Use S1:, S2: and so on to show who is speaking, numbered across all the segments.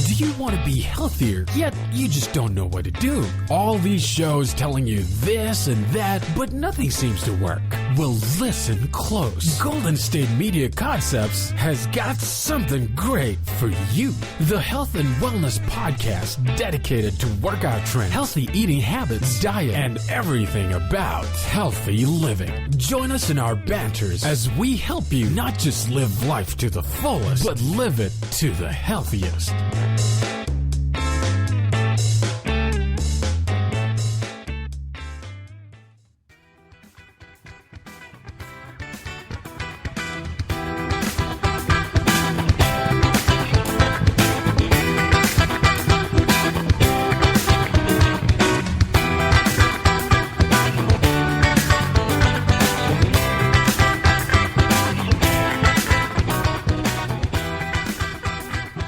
S1: Do you want to be healthier, yet you just don't know what to do? All these shows telling you this and that, but nothing seems to work. Well, listen close. Golden State Media Concepts has got something great for you. The Health and Wellness Podcast dedicated to workout trends, healthy eating habits, diet, and everything about healthy living. Join us in our banters as we help you not just live life to the fullest, but live it to the healthiest.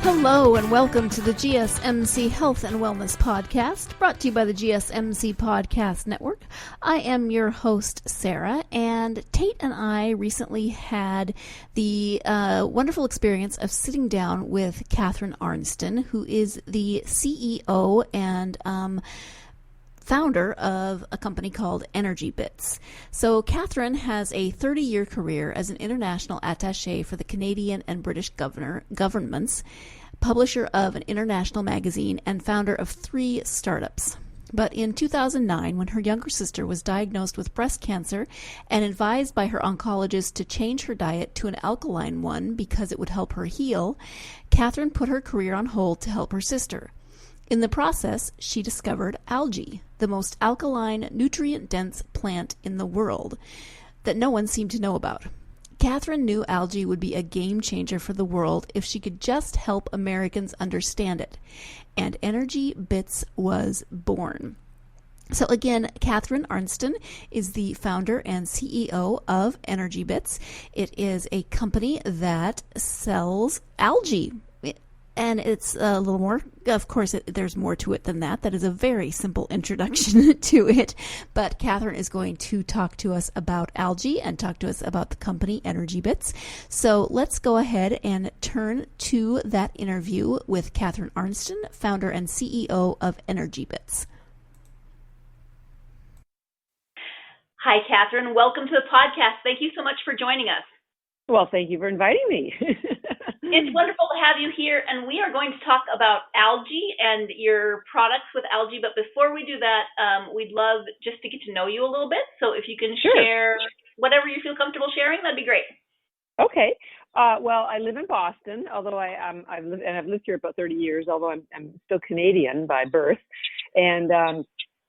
S2: Hello and welcome to the GSMC Health and Wellness Podcast, brought to you by the GSMC Podcast Network. I am your host, Sarah, and Tate and I recently had the wonderful experience of sitting down with Catharine Arnston, who is the CEO and founder of a company called Energybits. So Catharine has a 30-year career as an international attaché for the Canadian and British governments, publisher of an international magazine, and founder of 3 startups. But in 2009, when her younger sister was diagnosed with breast cancer and advised by her oncologist to change her diet to an alkaline one because it would help her heal, Catharine put her career on hold to help her sister. In the process, she discovered algae, the most alkaline, nutrient-dense plant in the world that no one seemed to know about. Catharine knew algae would be a game changer for the world if she could just help Americans understand it. And Energybits was born. So again, Catharine Arnston is the founder and CEO of Energybits. It is a company that sells algae. And it's a little more, of course, there's more to it than that. That is a very simple introduction to it. But Catharine is going to talk to us about algae and talk to us about the company Energybits. So let's go ahead and turn to that interview with Catharine Arnston, founder and CEO of Energybits.
S3: Hi, Catharine. Welcome to the podcast. Thank you so much for joining us.
S4: Well, thank you for inviting me.
S3: It's wonderful to have you here, and we are going to talk about algae and your products with algae. But before we do that, we'd love just to get to know you a little bit. So if you can share whatever you feel comfortable sharing, that'd be great.
S4: Okay. Well, I live in Boston, although I've lived here about 30 years, although I'm still Canadian by birth. And I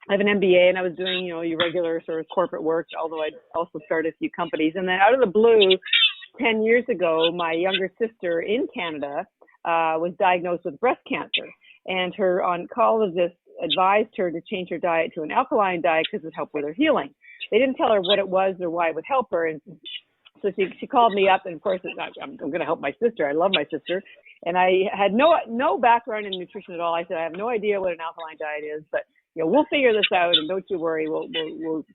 S4: have an MBA, and I was doing, your regular sort of corporate work, although I also started a few companies. And then out of the blue, 10 years ago, my younger sister in Canada was diagnosed with breast cancer, and her oncologist advised her to change her diet to an alkaline diet because it would help with her healing. They didn't tell her what it was or why it would help her, and so she called me up, and of course, I'm going to help my sister. I love my sister, and I had no background in nutrition at all. I said, I have no idea what an alkaline diet is, but we'll figure this out, and don't you worry. We'll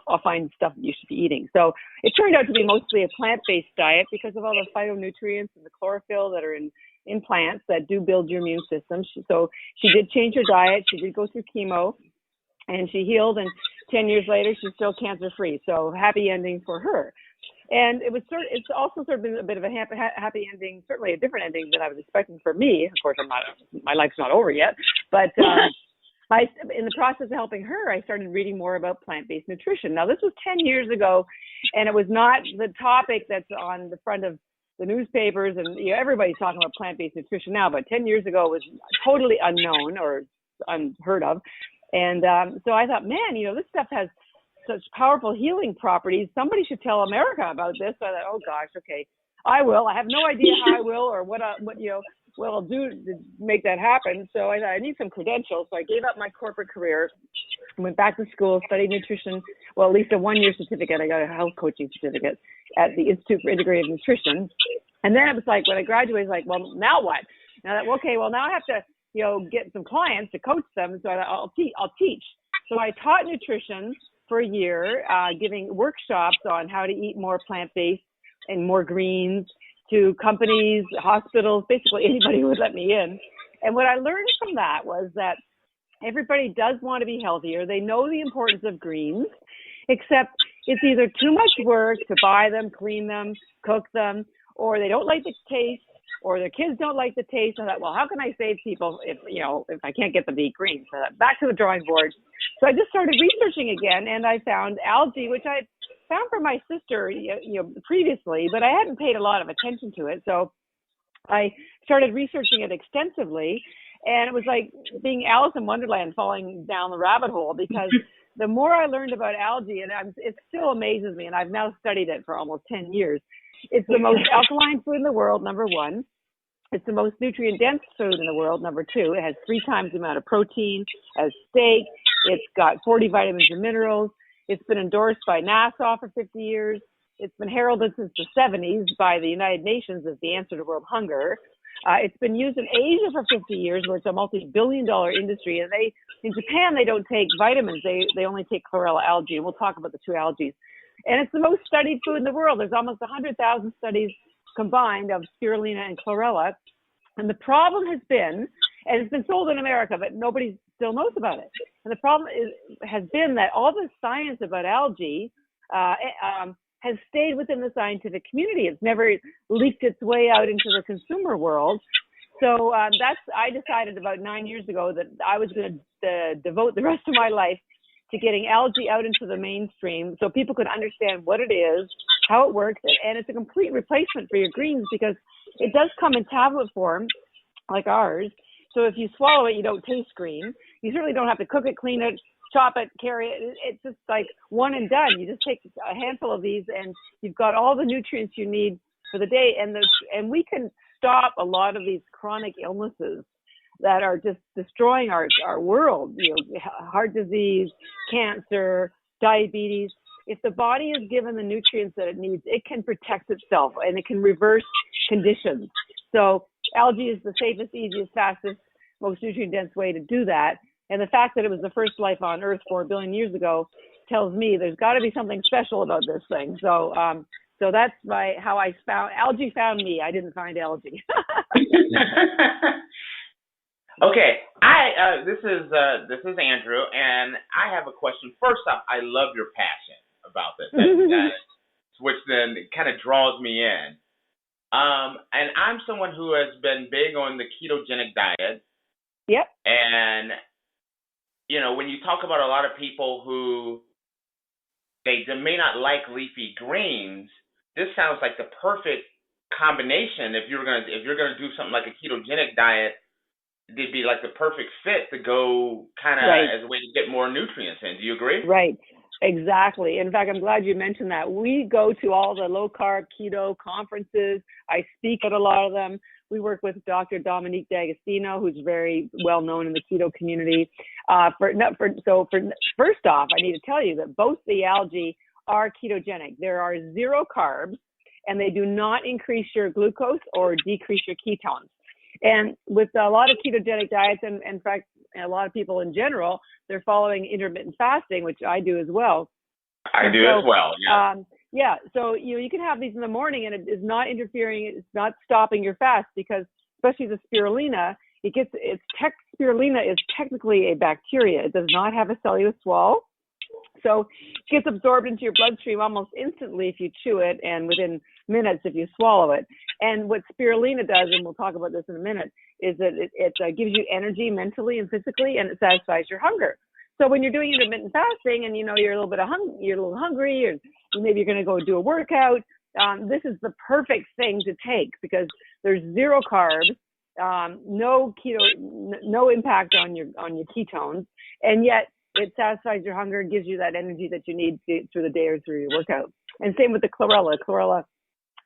S4: I'll find stuff that you should be eating. So it turned out to be mostly a plant-based diet because of all the phytonutrients and the chlorophyll that are in plants that do build your immune system. So she did change her diet. She did go through chemo, and she healed. And 10 years later, she's still cancer-free. So happy ending for her. And it's also sort of been a bit of a happy ending, certainly a different ending than I was expecting for me. Of course, my life's not over yet, but. In the process of helping her, I started reading more about plant-based nutrition. Now, this was 10 years ago, and it was not the topic that's on the front of the newspapers, and everybody's talking about plant-based nutrition now, but 10 years ago it was totally unknown or unheard of. And so I thought, man, this stuff has such powerful healing properties. Somebody should tell America about this. So I thought, oh, gosh, okay, I will. I have no idea how I will or what I'll do to make that happen. So I thought I need some credentials. So I gave up my corporate career, went back to school, studied nutrition. Well, at least a 1-year certificate. I got a health coaching certificate at the Institute for Integrative Nutrition. And then it was like, when I graduated, I was like, well, now what? Now I have to, get some clients to coach them. So I'll teach. So I taught nutrition for a year, giving workshops on how to eat more plant-based and more greens to companies, hospitals, basically anybody who would let me in. And what I learned from that was that everybody does want to be healthier. They know the importance of greens, except it's either too much work to buy them, clean them, cook them, or they don't like the taste, or their kids don't like the taste. I thought, well, how can I save people if I can't get them to eat greens? So back to the drawing board. So I just started researching again, and I found algae, which I found from my sister, previously, but I hadn't paid a lot of attention to it. So I started researching it extensively, and it was like being Alice in Wonderland, falling down the rabbit hole, because the more I learned about algae, and it still amazes me, and I've now studied it for almost 10 years. It's the most alkaline food in the world, number one. It's the most nutrient-dense food in the world, number two. It has 3 times the amount of protein as steak. It's got 40 vitamins and minerals. It's been endorsed by NASA for 50 years. It's been heralded since the 70s by the United Nations as the answer to world hunger. It's been used in Asia for 50 years, where it's a multi-billion-dollar industry. And in Japan, they don't take vitamins. They only take chlorella algae. And we'll talk about the 2 algae. And it's the most studied food in the world. There's almost 100,000 studies combined of spirulina and chlorella. And the problem has been, and it's been sold in America, but nobody still knows about it. And the problem has been that all the science about algae has stayed within the scientific community. It's never leaked its way out into the consumer world. So I decided about 9 years ago that I was going to devote the rest of my life to getting algae out into the mainstream so people could understand what it is, how it works, and it's a complete replacement for your greens, because it does come in tablet form like ours. So if you swallow it, you don't taste green. You certainly don't have to cook it, clean it, chop it, carry it. It's just like one and done. You just take a handful of these and you've got all the nutrients you need for the day. And we can stop a lot of these chronic illnesses that are just destroying our world, heart disease, cancer, diabetes. If the body is given the nutrients that it needs, it can protect itself and it can reverse conditions. So algae is the safest, easiest, fastest, most nutrient-dense way to do that. And the fact that it was the first life on Earth 4 billion years ago tells me there's got to be something special about this thing. So that's how I found algae. Found me. I didn't find algae.
S5: Okay, this is Andrew, and I have a question. First off, I love your passion about this, which then kind of draws me in. And I'm someone who has been big on the ketogenic diet.
S4: Yep.
S5: And when you talk about a lot of people who they may not like leafy greens, this sounds like the perfect combination. If you're gonna do something like a ketogenic diet, it'd be like the perfect fit to go kind of as a way to get more nutrients in. Do you agree? Right.
S4: Exactly. In fact, I'm glad you mentioned that. We go to all the low-carb keto conferences. I speak at a lot of them. We work with Dr. Dominique D'Agostino, who's very well known in the keto community. First off, I need to tell you that both the algae are ketogenic. There are 0 carbs, and they do not increase your glucose or decrease your ketones. And with a lot of ketogenic diets, and in fact, a lot of people in general, they're following intermittent fasting, which I do as well.
S5: I do as well, yeah.
S4: So you can have these in the morning, and it is not interfering. It's not stopping your fast, because especially the spirulina, spirulina is technically a bacteria. It does not have a cellulose wall. So it gets absorbed into your bloodstream almost instantly if you chew it, and within minutes if you swallow it. And what spirulina does, and we'll talk about this in a minute, is that it gives you energy mentally and physically, and it satisfies your hunger. So when you're doing intermittent fasting, and you're a little hungry, or maybe you're going to go do a workout, this is the perfect thing to take, because there's 0 carbs, no impact on your ketones, and yet it satisfies your hunger and gives you that energy that you need through the day or through your workout. And same with the chlorella. Chlorella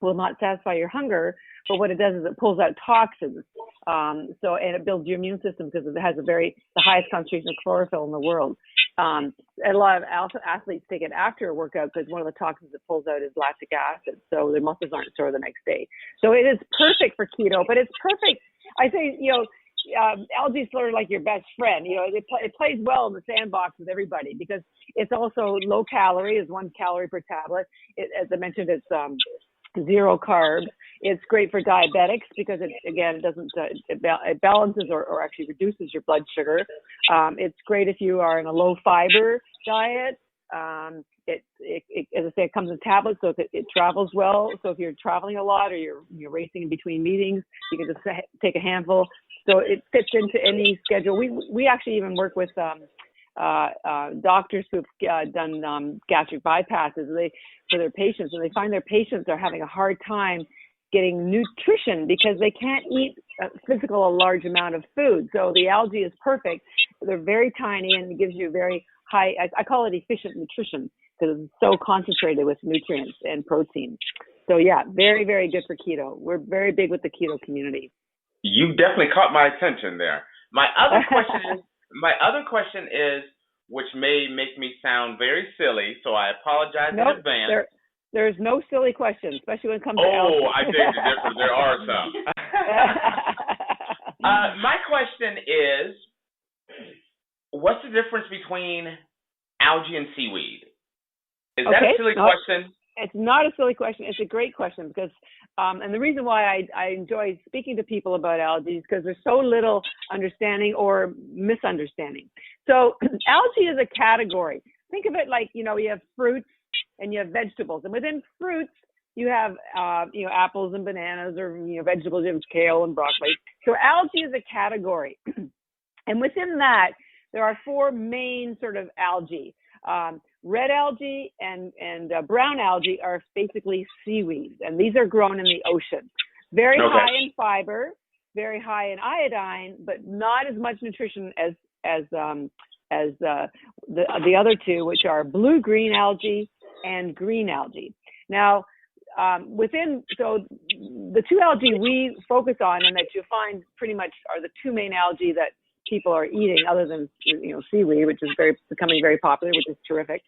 S4: will not satisfy your hunger, but what it does is it pulls out toxins. And it builds your immune system, because it has the highest concentration of chlorophyll in the world. And a lot of athletes take it after a workout, because one of the toxins it pulls out is lactic acid, so their muscles aren't sore the next day. So it is perfect for keto, but it's perfect. I say, algae is sort of like your best friend. It plays well in the sandbox with everybody, because it's also low calorie, is 1 calorie per tablet. As I mentioned, it's 0 carbs. It's great for diabetics because it doesn't it balances or actually reduces your blood sugar. It's great if you are in a low fiber diet. It as I say, it comes in tablets, so it travels well. So if you're traveling a lot or you're racing in between meetings, you can just take a handful. So it fits into any schedule. We actually even work with doctors who've done gastric bypasses for their patients, and they find their patients are having a hard time getting nutrition because they can't eat a large amount of food. So the algae is perfect. They're very tiny and it gives you very high, I call it efficient nutrition because it's so concentrated with nutrients and protein. So yeah, very, very good for keto. We're very big with the keto community.
S5: You definitely caught my attention there. My other question is, which may make me sound very silly, so I apologize in advance.
S4: There's no silly questions, especially when it comes to algae.
S5: I beg to differ. There are some. My question is, what's the difference between algae and seaweed? Is that a silly question?
S4: It's not a silly question. It's a great question because, and the reason why I enjoy speaking to people about algae is because there's so little understanding or misunderstanding. So algae is a category. Think of it like, you have fruits and you have vegetables. And within fruits, you have, apples and bananas, or, vegetables, you have kale and broccoli. So algae is a category. And within that, there are four main sort of algae. Red algae and brown algae are basically seaweeds, and these are grown in the ocean. Very high in fiber, very high in iodine, but not as much nutrition as the other two, which are blue-green algae and green algae. Now, so the two algae we focus on and that you find pretty much are the two main algae that people are eating, other than seaweed, which is becoming very popular, which is terrific.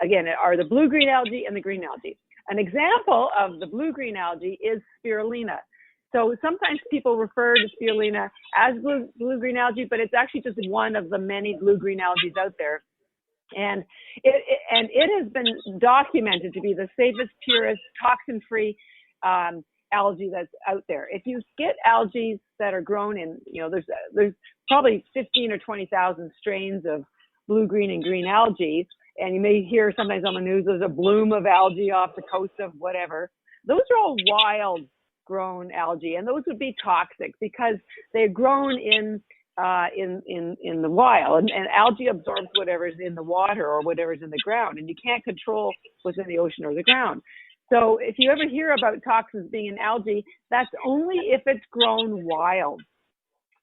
S4: Again, are the blue-green algae and the green algae. An example of the blue-green algae is spirulina. So sometimes people refer to spirulina as blue-green algae, but it's actually just one of the many blue-green algae out there. And it has been documented to be the safest, purest, toxin-free algae that's out there. If you get algae that are grown in, there's probably 15 or 20,000 strains of blue, green, and green algae. And you may hear sometimes on the news there's a bloom of algae off the coast of whatever. Those are all wild grown algae, and those would be toxic because they're grown in the wild, and algae absorbs whatever's in the water or whatever's in the ground, and you can't control what's in the ocean or the ground. So if you ever hear about toxins being in algae, that's only if it's grown wild.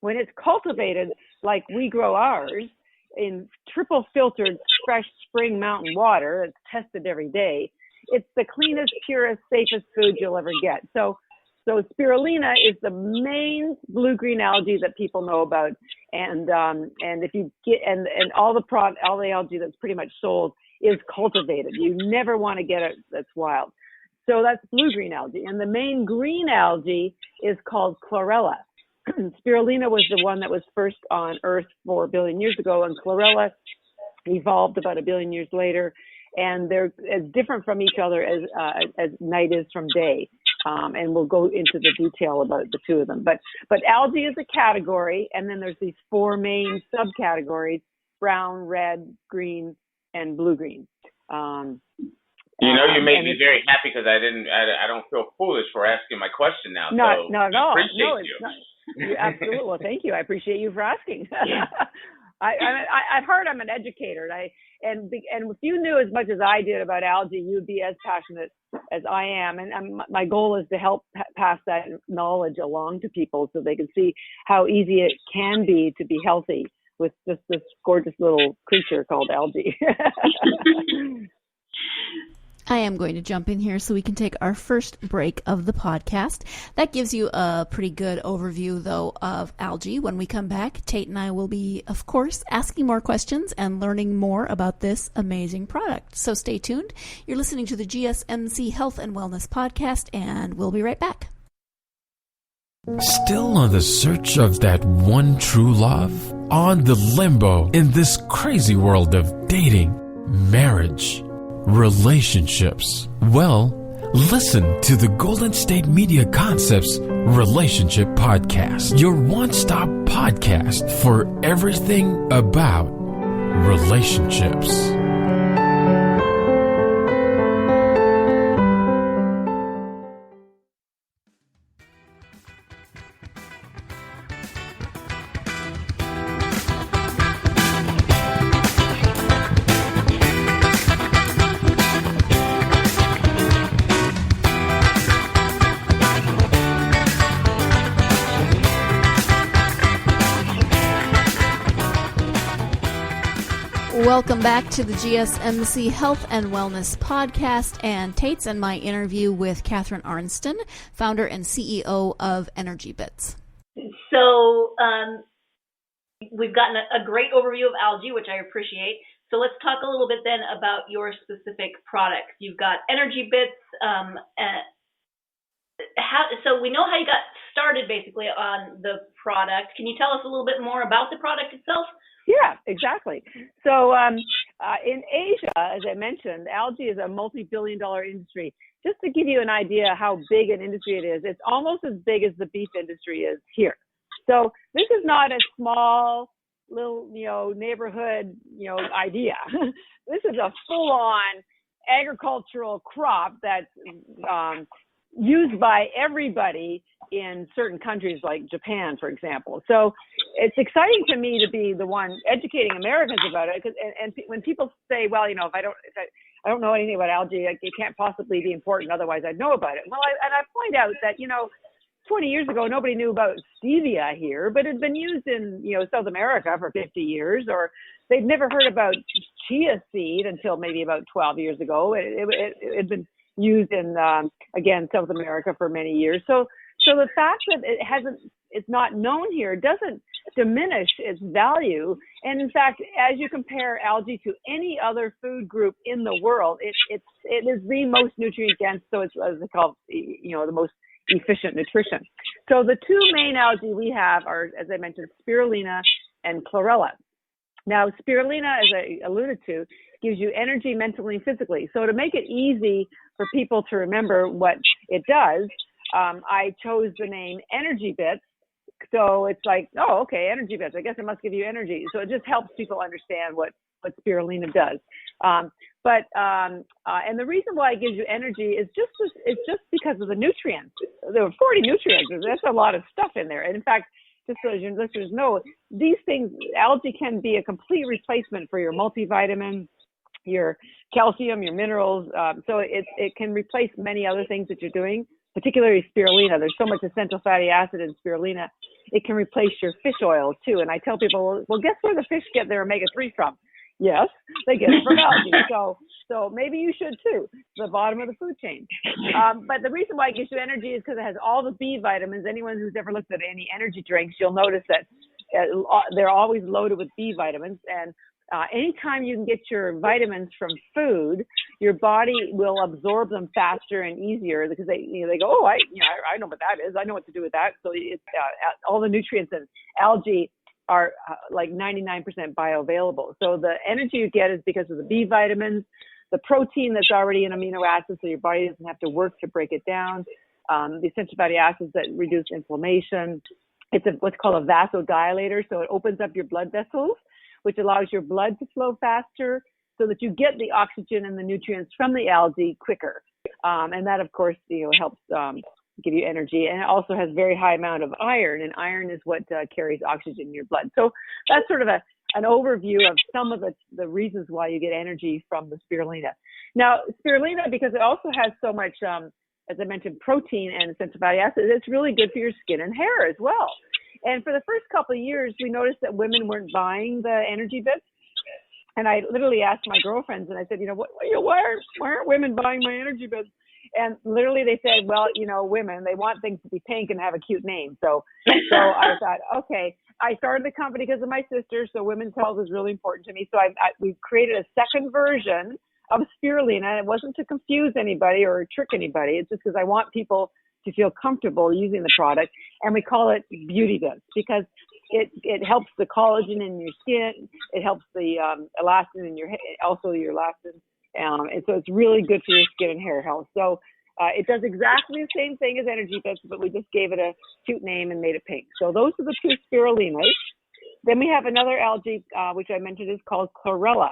S4: When it's cultivated, like we grow ours, in triple filtered fresh spring mountain water, it's tested every day, it's the cleanest, purest, safest food you'll ever get. So spirulina is the main blue-green algae that people know about, and if you get and all the algae that's pretty much sold is cultivated. You never want to get it that's wild. So that's blue-green algae, and the main green algae is called chlorella. Spirulina was the one that was first on Earth 4 billion years ago, and chlorella evolved about 1 billion years later, and they're as different from each other as night is from day. And we'll go into the detail about the two of them. But algae is a category, and then there's these four main subcategories: brown, red, green, and blue-green.
S5: You made me very happy because I don't feel foolish for asking my question now.
S4: Not at all.
S5: Appreciate you.
S4: Absolutely. Well, thank you. I appreciate you for asking. At heart, I'm an educator, and if you knew as much as I did about algae, you'd be as passionate as I am. And my goal is to help pass that knowledge along to people so they can see how easy it can be to be healthy with just this gorgeous little creature called algae.
S2: I am going to jump in here so we can take our first break of the podcast. That gives you a pretty good overview, though, of algae. When we come back, Tate and I will be, of course, asking more questions and learning more about this amazing product. So stay tuned. You're listening to the GSMC Health and Wellness Podcast, and we'll be right back.
S1: Still on the search of that one true love? On the limbo in this crazy world of dating, marriage, relationships? Well, Listen to the Golden State Media Concepts Relationship Podcast, your one-stop podcast for everything about relationships.
S2: Welcome back to the GSMC Health and Wellness Podcast and Tate's and my interview with Catharine Arnston, founder and CEO of Energybits.
S3: So we've gotten a great overview of algae, which I appreciate. So let's talk a little bit then about your specific products. You've got Energybits. So we know how you got started basically on the product. Can you tell us a little bit more about the product itself?
S4: Yeah, exactly. So in Asia, as I mentioned, algae is a multi-billion-dollar industry. Just to give you an idea how big an industry it is, it's almost as big as the beef industry is here. So this is not a small little, neighborhood, idea. This is a full-on agricultural crop that's used by everybody in certain countries like Japan, for example. So it's exciting to me to be the one educating Americans about it. And when people say, well, if I don't know anything about algae, it can't possibly be important, otherwise I'd know about it. Well, I point out that, 20 years ago, nobody knew about stevia here, but it had been used in, South America for 50 years, or they'd never heard about chia seed until maybe about 12 years ago. It had been used in, again, South America for many years. So the fact that it's not known here doesn't diminish its value. And in fact, as you compare algae to any other food group in the world, it is the most nutrient dense. So it's, as they call, the most efficient nutrition. So the two main algae we have are, as I mentioned, spirulina and chlorella. Now, spirulina, as I alluded to, gives you energy mentally and physically. So to make it easy for people to remember what it does, I chose the name Energybits. So it's like, oh, okay, Energybits. I guess it must give you energy. So it just helps people understand what spirulina does. And the reason why it gives you energy is just because of the nutrients. There are 40 nutrients. That's a lot of stuff in there. And in fact, just so your listeners know, these things, algae can be a complete replacement for your multivitamin, your calcium, your minerals. So it can replace many other things that you're doing, particularly spirulina. There's so much essential fatty acid in spirulina. It can replace your fish oil too. And I tell people, well, guess where the fish get their omega-3 from? Yes, they get it from algae. So maybe you should too, the bottom of the food chain. But the reason why it gives you energy is because it has all the B vitamins. Anyone who's ever looked at any energy drinks, you'll notice that they're always loaded with B vitamins. And anytime you can get your vitamins from food, your body will absorb them faster and easier because they go, oh, I know what that is. I know what to do with that. So it's all the nutrients in algae are like 99% bioavailable. So the energy you get is because of the B vitamins, the protein that's already in amino acids, so your body doesn't have to work to break it down, the essential fatty acids that reduce inflammation. It's what's called a vasodilator, so it opens up your blood vessels, which allows your blood to flow faster so that you get the oxygen and the nutrients from the algae quicker. And that, of course, helps give you energy. And it also has very high amount of iron, and iron is what carries oxygen in your blood. So that's sort of an overview of some of the reasons why you get energy from the spirulina. Now, spirulina, because it also has so much, as I mentioned, protein and essential fatty acids, it's really good for your skin and hair as well. And for the first couple of years, we noticed that women weren't buying the Energybits. And I literally asked my girlfriends, and I said, why aren't women buying my Energybits? And literally they said, well, women, they want things to be pink and have a cute name. So I thought, okay, I started the company because of my sister. So women's health is really important to me. So we created a second version of spirulina. And it wasn't to confuse anybody or trick anybody. It's just because I want people to feel comfortable using the product. And we call it Beauty Bits because it helps the collagen in your skin. It helps the elastin in your hair, also your elastin. And so it's really good for your skin and hair health. So It does exactly the same thing as Energybits, but we just gave it a cute name and made it pink. So those are the two spirulinas. Then we have another algae, which I mentioned is called chlorella.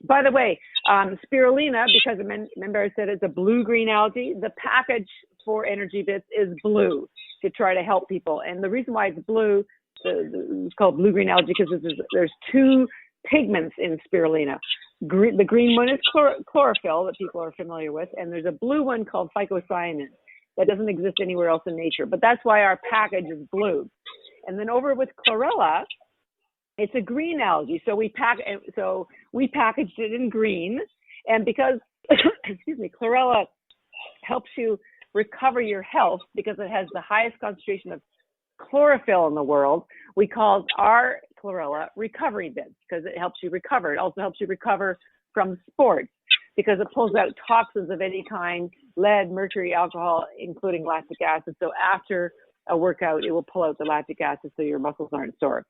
S4: By the way, spirulina, because remember I said it's a blue-green algae, the package for Energybits is blue to try to help people. And the reason why it's blue, it's called blue-green algae, because there's two pigments in spirulina. The green one is chlorophyll that people are familiar with, and there's a blue one called phycocyanin that doesn't exist anywhere else in nature. But that's why our package is blue. And then over with chlorella, it's a green algae. So we packaged it in green, and because excuse me, chlorella helps you recover your health because it has the highest concentration of chlorophyll in the world, we call our chlorella Recoverybits because it helps you recover. It also helps you recover from sports because it pulls out toxins of any kind, lead, mercury, alcohol, including lactic acid. So after a workout, it will pull out the lactic acid so your muscles aren't sore.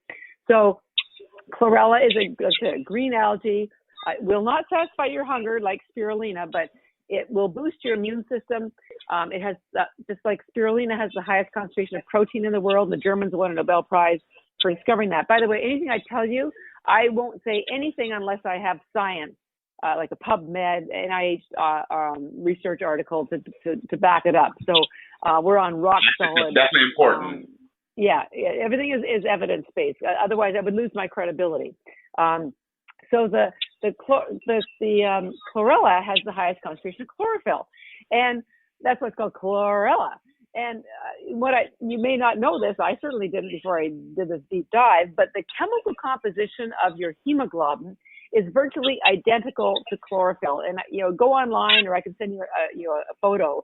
S4: So chlorella is a green algae. It will not satisfy your hunger like spirulina, but it will boost your immune system. It has, just like spirulina has the highest concentration of protein in the world. The Germans won a Nobel Prize for discovering that. By the way, anything I tell you, I won't say anything unless I have science, like a PubMed, NIH research article to back it up. So we're on rock solid.
S5: It's definitely important.
S4: Yeah, everything is evidence-based. Otherwise, I would lose my credibility. So the chlorella has the highest concentration of chlorophyll, and that's what's called chlorella. And you may not know this, I certainly didn't before I did this deep dive, but the chemical composition of your hemoglobin is virtually identical to chlorophyll. And go online, or I can send you a photo.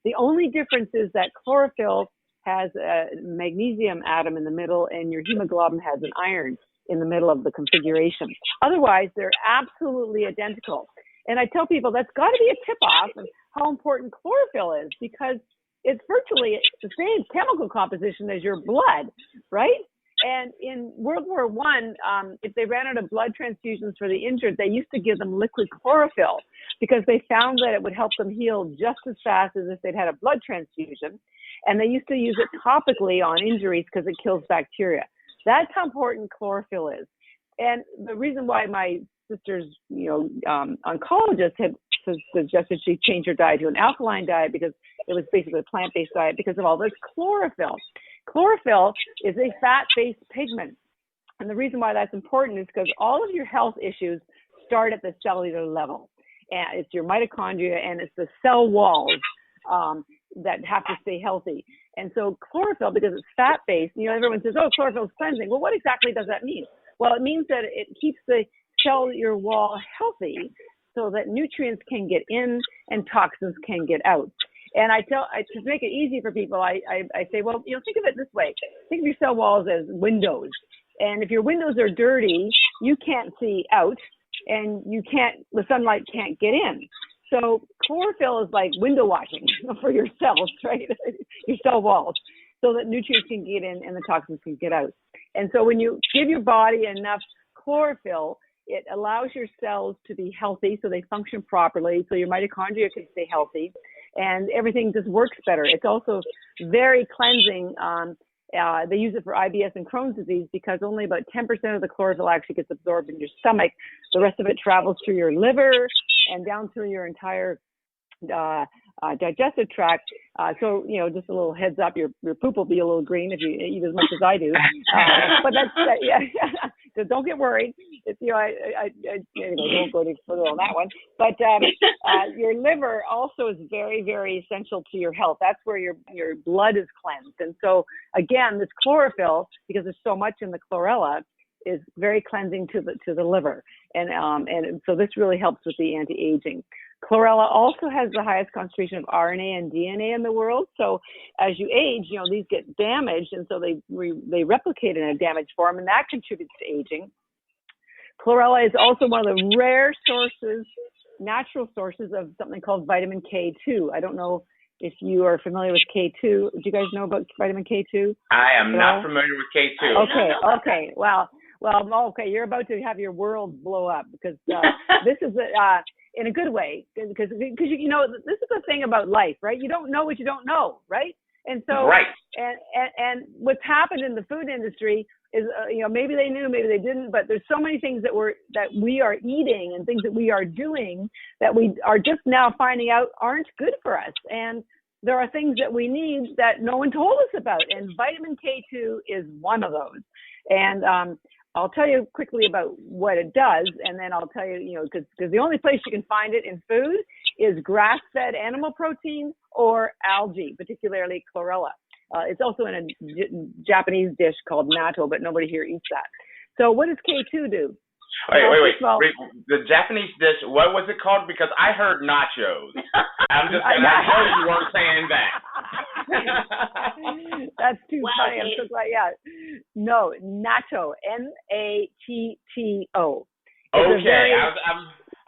S4: The only difference is that chlorophyll has a magnesium atom in the middle, and your hemoglobin has an iron in the middle of the configuration. Otherwise, they're absolutely identical. And I tell people that's got to be a tip-off of how important chlorophyll is, because it's virtually the same chemical composition as your blood, right? And in World War I, if they ran out of blood transfusions for the injured, they used to give them liquid chlorophyll because they found that it would help them heal just as fast as if they'd had a blood transfusion. And they used to use it topically on injuries because it kills bacteria. That's how important chlorophyll is. And the reason why my sister's, oncologist had suggested she change her diet to an alkaline diet, because it was basically a plant-based diet, because of all this chlorophyll. Chlorophyll is a fat-based pigment. And the reason why that's important is because all of your health issues start at the cellular level. And it's your mitochondria and it's the cell walls that have to stay healthy. And so chlorophyll, because it's fat-based, everyone says, oh, chlorophyll is cleansing. Well, what exactly does that mean? Well, it means that it keeps the cellular wall healthy so that nutrients can get in and toxins can get out. And to make it easy for people, I say, well, think of it this way. Think of your cell walls as windows. And if your windows are dirty, you can't see out, and the sunlight can't get in. So chlorophyll is like window washing for your cells, right? Your cell walls, so that nutrients can get in and the toxins can get out. And so when you give your body enough chlorophyll, it allows your cells to be healthy so they function properly, so your mitochondria can stay healthy, and everything just works better. It's also very cleansing. They use it for IBS and Crohn's disease because only about 10% of the chlorophyll actually gets absorbed in your stomach. The rest of it travels through your liver and down through your entire digestive tract. So, just a little heads up, your poop will be a little green if you eat as much as I do. But that's, yeah. So don't get worried. It's, I don't go any further on that one. But your liver also is very, very essential to your health. That's where your blood is cleansed. And so, again, this chlorophyll, because there's so much in the chlorella, is very cleansing to the liver. And so this really helps with the anti-aging. Chlorella also has the highest concentration of RNA and DNA in the world. So as you age, these get damaged, and so they replicate in a damaged form, and that contributes to aging. Chlorella is also one of the rare natural sources of something called vitamin K2. I don't know if you are familiar with K2. Do you guys know about vitamin K2?
S5: I am not familiar with K2.
S4: Okay. Well, okay. You're about to have your world blow up because this is in a good way, because you know, this is the thing about life, right? You don't know what you don't know, right? And so,
S5: right.
S4: And what's happened in the food industry is, you know, maybe they knew, maybe they didn't, but there's so many things that we are eating and things that we are doing that we are just now finding out aren't good for us. And there are things that we need that no one told us about, and vitamin K2 is one of those. And I'll tell you quickly about what it does, and then I'll tell you, you know, because the only place you can find it in food is grass-fed animal protein or algae, particularly chlorella. It's also in a Japanese dish called natto, but nobody here eats that. So what does K2 do?
S5: Wait. The Japanese dish, what was it called? Because I heard nachos. I know you weren't saying that.
S4: That's too funny. I'm so glad. Yeah. No, natto. Natto.
S5: Okay.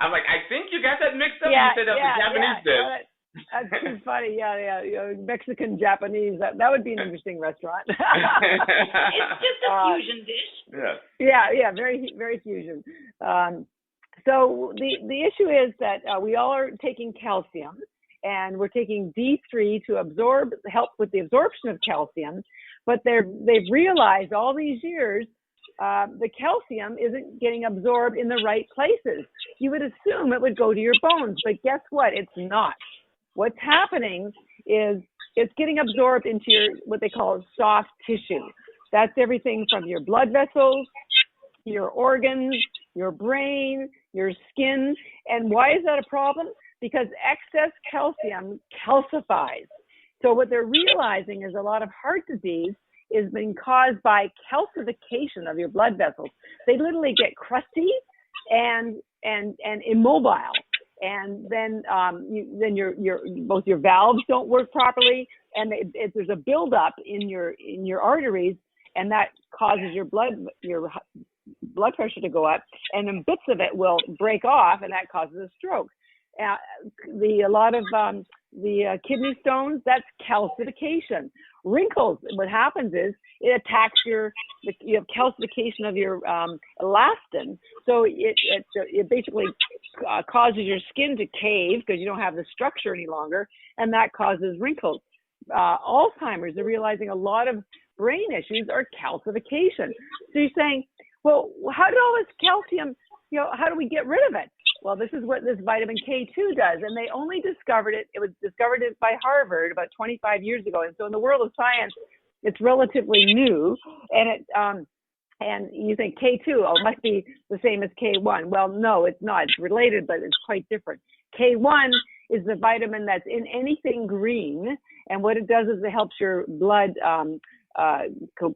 S5: I'm like, I think you got that mixed up. You said that was Japanese dish.
S4: That's too funny. Yeah. You know, Mexican, Japanese. That would be an interesting restaurant.
S3: It's just a fusion dish.
S4: Yeah. Very, very fusion. So the issue is that we all are taking calcium, and we're taking D3 to help with the absorption of calcium. But they've realized all these years the calcium isn't getting absorbed in the right places. You would assume it would go to your bones, but guess what? It's not. What's happening is it's getting absorbed into your, what they call soft tissue. That's everything from your blood vessels, your organs, your brain, your skin. And why is that a problem? Because excess calcium calcifies. So what they're realizing is a lot of heart disease is being caused by calcification of your blood vessels. They literally get crusty and immobile. And then your both your valves don't work properly, and there's a buildup in your arteries, and that causes your blood pressure to go up, and then bits of it will break off, and that causes a stroke. A lot of the kidney stones, that's calcification. Wrinkles, what happens is it attacks you have calcification of your elastin, so it basically causes your skin to cave because you don't have the structure any longer, and that causes wrinkles. Alzheimer's, they're realizing a lot of brain issues are calcification. So you're saying, well, how did all this calcium, how do we get rid of it? Well, this is what this vitamin K2 does, and they only discovered it. It was discovered by Harvard about 25 years ago, and so in the world of science, it's relatively new. And you think K2, it must be the same as K1. Well, no, it's not. It's related, but it's quite different. K1 is the vitamin that's in anything green, and what it does is it helps your blood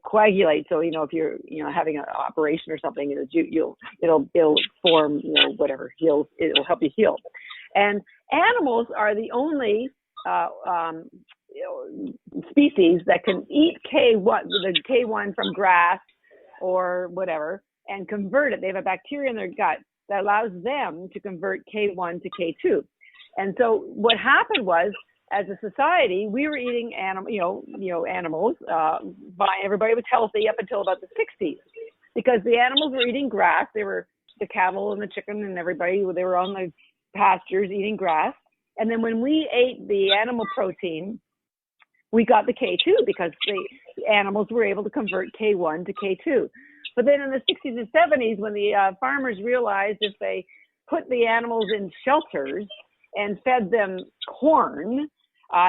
S4: coagulate. So if you're having an operation or something, it'll form whatever heals. It'll help you heal. And animals are the only species that can eat the K1 from grass or whatever and convert it. They have a bacteria in their gut that allows them to convert K1 to K2. And so what happened was, as a society, we were eating animals. Everybody was healthy up until about the 60s, because the animals were eating grass. They were the cattle and the chicken and everybody. They were on the pastures eating grass. And then when we ate the animal protein, we got the K2 because the animals were able to convert K1 to K2. But then in the 60s and 70s, when the farmers realized if they put the animals in shelters and fed them corn,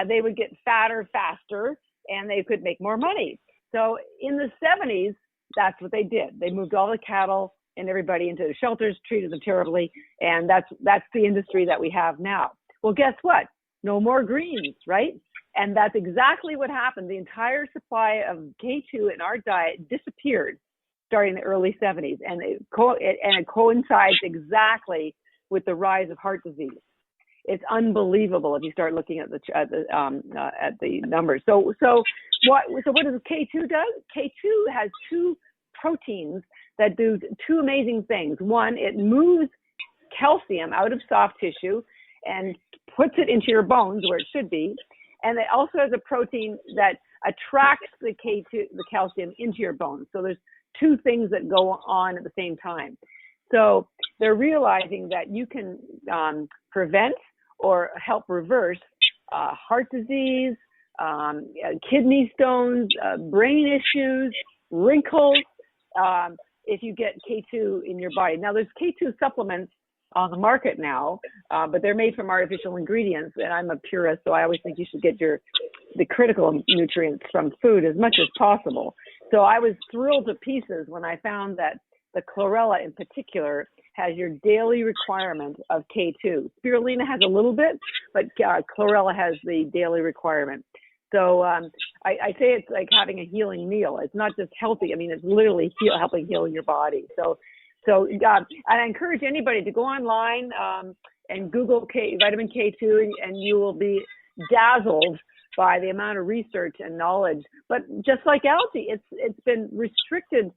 S4: they would get fatter faster and they could make more money. So in the 70s, that's what they did. They moved all the cattle and everybody into the shelters, treated them terribly, and that's the industry that we have now. Well, guess what? No more greens, right? And that's exactly what happened. The entire supply of K2 in our diet disappeared starting in the early 70s, and it coincides exactly with the rise of heart disease. It's unbelievable if you start looking at the numbers. So what does K2 do? K2 has two proteins that do two amazing things. One, it moves calcium out of soft tissue and puts it into your bones where it should be. And it also has a protein that attracts the calcium into your bones. So there's two things that go on at the same time. So they're realizing that you can prevent or help reverse heart disease, kidney stones, brain issues, wrinkles, if you get K2 in your body. Now, there's K2 supplements on the market now, but they're made from artificial ingredients, and I'm a purist, so I always think you should get the critical nutrients from food as much as possible. So I was thrilled to pieces when I found that the chlorella in particular has your daily requirement of K2. Spirulina has a little bit, but chlorella has the daily requirement. So I say it's like having a healing meal. It's not just healthy. I mean, it's literally helping heal your body. So I encourage anybody to go online and Google vitamin K2, and you will be dazzled by the amount of research and knowledge. But just like algae, it's been restricted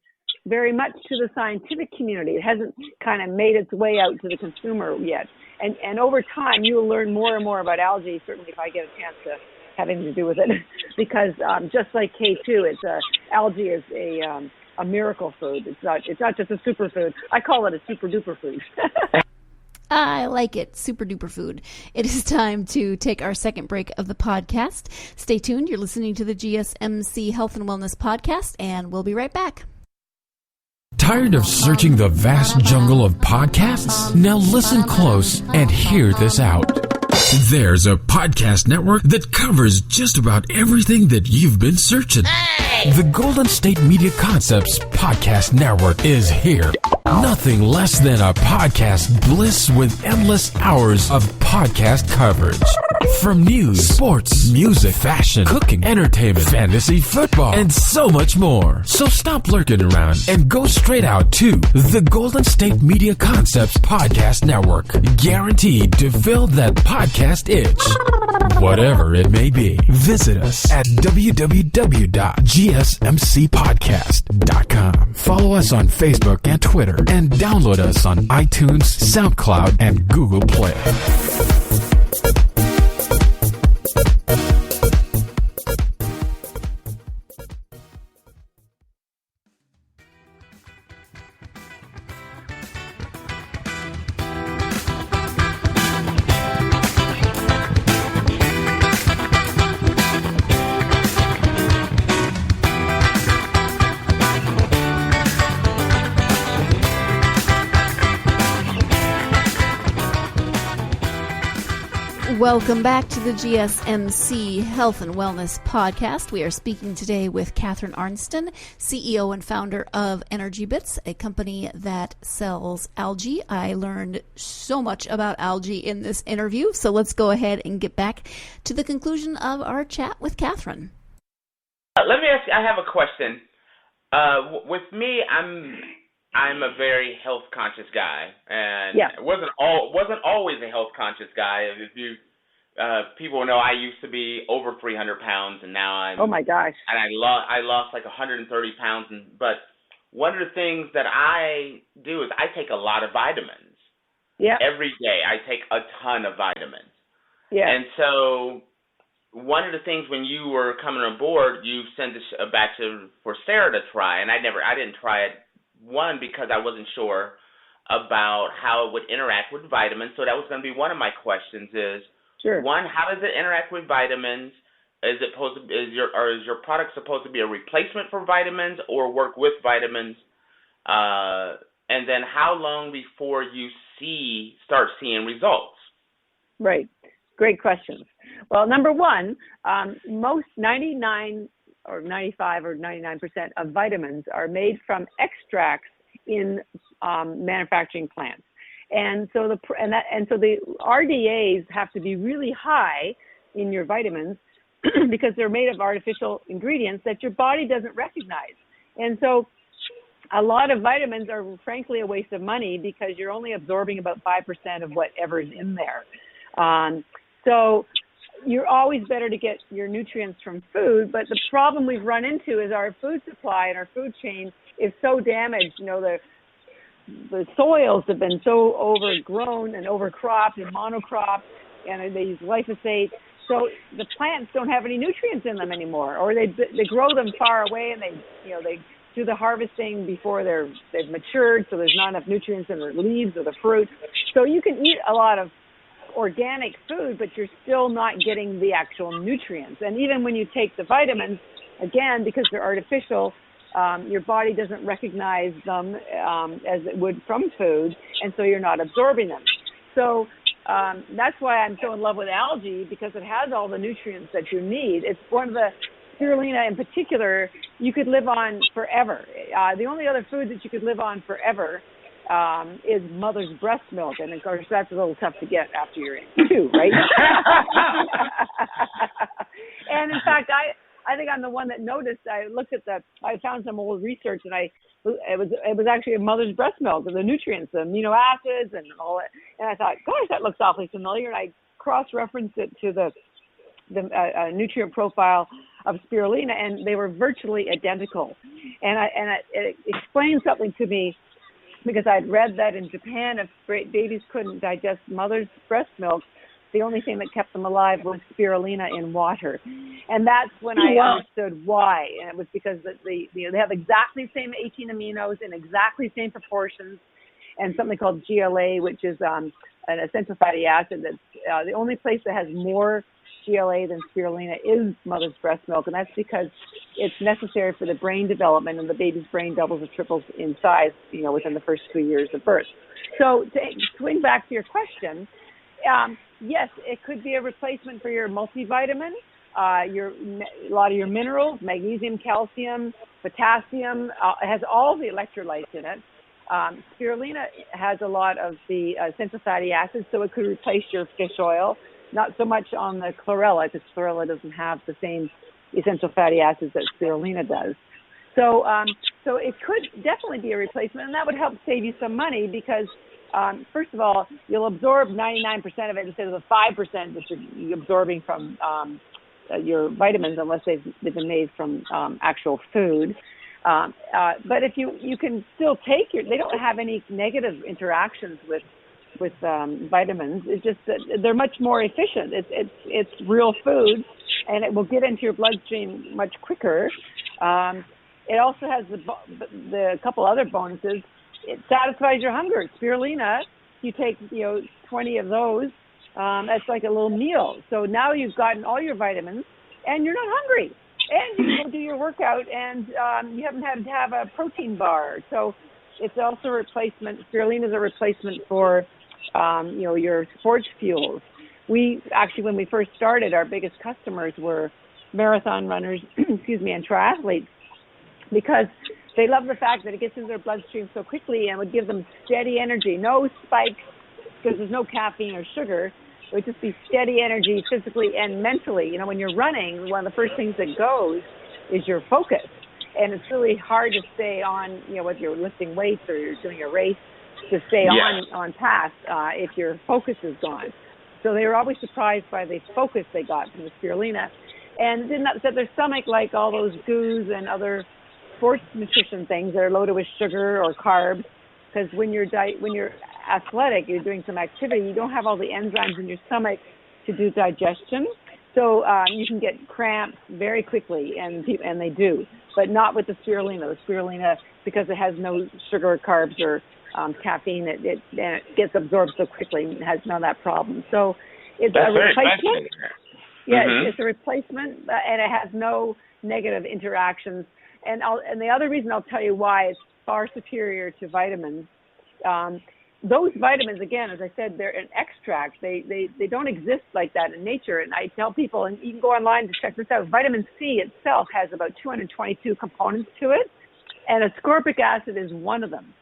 S4: very much to the scientific community. It hasn't kind of made its way out to the consumer yet. And over time, you will learn more and more about algae, certainly if I get a chance to have anything to do with it, because just like K2, algae is a miracle food. It's not just a superfood. I call it a super duper food.
S2: I like it. Super duper food. It is time to take our second break of the podcast. Stay tuned. You're listening to the GSMC Health and Wellness Podcast, and we'll be right back.
S1: Tired of searching the vast jungle of podcasts? Now listen close and hear this out. There's a podcast network that covers just about everything that you've been searching. Hey! The Golden State Media Concepts Podcast Network is here. Nothing less than a podcast bliss with endless hours of podcast coverage. From news, sports, music, fashion, cooking, entertainment, fantasy, football, and so much more. So stop lurking around and go straight out to the Golden State Media Concepts Podcast Network. Guaranteed to fill that podcast itch. Whatever it may be. Visit us at www.gsmcpodcast.com. Follow us on Facebook and Twitter, and download us on iTunes, SoundCloud, and Google Play.
S2: Welcome back to the GSMC Health and Wellness Podcast. We are speaking today with Catharine Arnston, CEO and founder of Energybits, a company that sells algae. I learned so much about algae in this interview, so let's go ahead and get back to the conclusion of our chat with Catharine.
S5: Let me ask you, I have a question. With me, I'm a very health conscious guy, and wasn't always a health conscious guy. If you people know, I used to be over 300 pounds, and now I'm.
S4: Oh my gosh!
S5: And I lost like 130 pounds. But one of the things that I do is I take a lot of vitamins. Yeah. Every day I take a ton of vitamins. Yeah. And so one of the things when you were coming on board, you sent a batch for Sarah to try, and I didn't try it. One, because I wasn't sure about how it would interact with vitamins. So that was going to be one of my questions is, sure. One, how does it interact with vitamins? Is your product supposed to be a replacement for vitamins or work with vitamins? And then how long before you start seeing results?
S4: Right. Great questions. Well, number one, most 99 or 95 or 99% of vitamins are made from extracts in manufacturing plants. And so the RDAs have to be really high in your vitamins because they're made of artificial ingredients that your body doesn't recognize. And so a lot of vitamins are frankly a waste of money because you're only absorbing about 5% of whatever's in there. So you're always better to get your nutrients from food, but the problem we've run into is our food supply and our food chain is so damaged. You know, the soils have been so overgrown and overcropped and monocropped, and they use glyphosate. So the plants don't have any nutrients in them anymore, or they grow them far away and they do the harvesting before they've matured, so there's not enough nutrients in the leaves or the fruit. So you can eat a lot of organic food, but you're still not getting the actual nutrients. And even when you take the vitamins, again, because they're artificial, your body doesn't recognize them as it would from food, and so you're not absorbing them. So that's why I'm so in love with algae, because it has all the nutrients that you need. It's one of the spirulina in particular you could live on forever. The only other food that you could live on forever is mother's breast milk, and of course that's a little tough to get after you're in two, right? And in fact, I think I'm the one that noticed. I found some old research, and it was actually a mother's breast milk, the nutrients, the amino acids, and all that. And I thought, gosh, that looks awfully familiar. And I cross-referenced it to the nutrient profile of spirulina, and they were virtually identical. And it explained something to me, because I'd read that in Japan, if babies couldn't digest mother's breast milk, the only thing that kept them alive was spirulina in water. And that's when I understood why. And it was because they have exactly the same 18 aminos in exactly the same proportions, and something called GLA, which is an essential fatty acid. That's the only place that has more GLA than spirulina is mother's breast milk, and that's because it's necessary for the brain development, and the baby's brain doubles or triples in size, within the first 2 years of birth. So to swing back to your question, yes, it could be a replacement for your multivitamin, a lot of your minerals, magnesium, calcium, potassium. It has all the electrolytes in it. Spirulina has a lot of the essential fatty acids, so it could replace your fish oil. Not so much on the chlorella, because chlorella doesn't have the same essential fatty acids that spirulina does. So it could definitely be a replacement, and that would help save you some money, because first of all, you'll absorb 99% of it instead of the 5% that you're absorbing from your vitamins, unless they've been made from actual food. But if you can still take they don't have any negative interactions with vitamins. It's just that they're much more efficient. It's real food, and it will get into your bloodstream much quicker. It also has the couple other bonuses. It satisfies your hunger. Spirulina, you take 20 of those. That's like a little meal. So now you've gotten all your vitamins, and you're not hungry. And you go do your workout, and you haven't had to have a protein bar. So it's also a replacement. Spirulina is a replacement for your sports fuels. We actually, when we first started, our biggest customers were marathon runners, and triathletes, because they love the fact that it gets into their bloodstream so quickly and would give them steady energy, no spikes, because there's no caffeine or sugar. It would just be steady energy physically and mentally. When you're running, one of the first things that goes is your focus. And it's really hard to stay on, whether you're lifting weights or you're doing a race, to stay on task if your focus is gone. So they were always surprised by the focus they got from the spirulina. And it didn't upset their stomach like all those goos and other sports nutrition things that are loaded with sugar or carbs, because when you're athletic, you're doing some activity, you don't have all the enzymes in your stomach to do digestion. So you can get cramps very quickly, and they do, but not with the spirulina. The spirulina, because it has no sugar or carbs or caffeine, it gets absorbed so quickly and has none of that problem. So it's a replacement. Yeah, it's a replacement, and it has no negative interactions. And the other reason I'll tell you why it's far superior to vitamins. Those vitamins, again, as I said, they're an extract. They don't exist like that in nature. And I tell people, and you can go online to check this out, vitamin C itself has about 222 components to it, and ascorbic acid is one of them.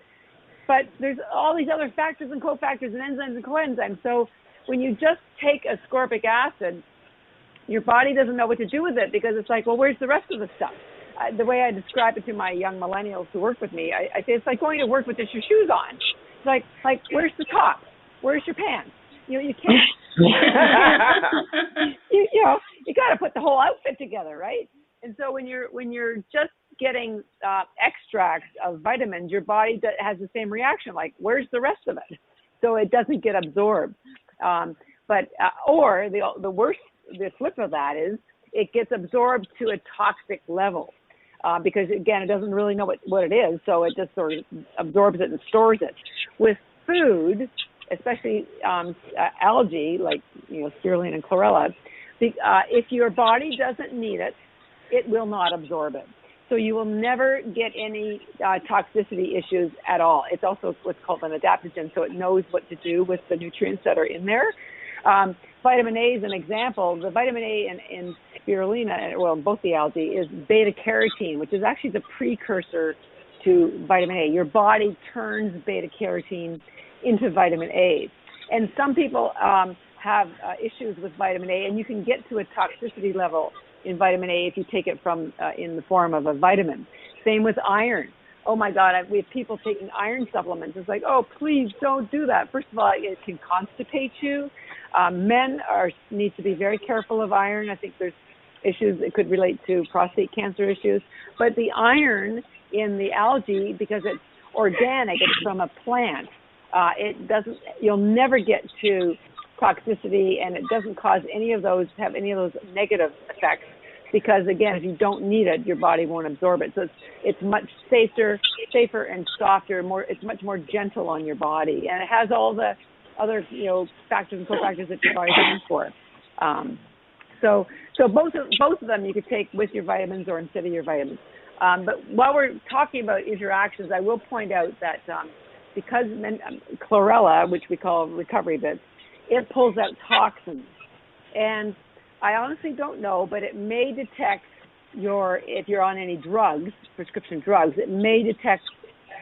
S4: But there's all these other factors and cofactors and enzymes and coenzymes. So when you just take ascorbic acid, your body doesn't know what to do with it, because it's like, well, where's the rest of the stuff? The way I describe it to my young millennials who work with me, I say it's like going to work with just your shoes on. It's like where's the top? Where's your pants? You can't. you got to put the whole outfit together, right? And so when you're just getting extracts of vitamins, your body has the same reaction. Like, where's the rest of it? So it doesn't get absorbed. Or the flip of that is it gets absorbed to a toxic level. because, again, it doesn't really know what it is, so it just sort of absorbs it and stores it. With food, especially algae, like, spirulina and chlorella, if your body doesn't need it, it will not absorb it. So you will never get any toxicity issues at all. It's also what's called an adaptogen, so it knows what to do with the nutrients that are in there. Vitamin A is an example. The vitamin A in spirulina, well, both the algae, is beta-carotene, which is actually the precursor to vitamin A. Your body turns beta-carotene into vitamin A. And some people have issues with vitamin A, and you can get to a toxicity level in vitamin A if you take it from in the form of a vitamin. Same with iron. Oh my God, we have people taking iron supplements. It's like, oh, please don't do that. First of all, it can constipate you. Men need to be very careful of iron. I think there's issues that could relate to prostate cancer issues. But the iron in the algae, because it's organic, it's from a plant, you'll never get to toxicity, and it doesn't cause any of those negative effects, because again, if you don't need it, your body won't absorb it. So it's much safer and softer. It's much more gentle on your body, and it has all the other factors and cofactors that your body's looking for. So both of them you could take with your vitamins or instead of your vitamins. But while we're talking about interactions, I will point out that because chlorella, which we call Recovery-Bits, it pulls out toxins. And I honestly don't know, but it may detect if you're on any drugs, prescription drugs, it may detect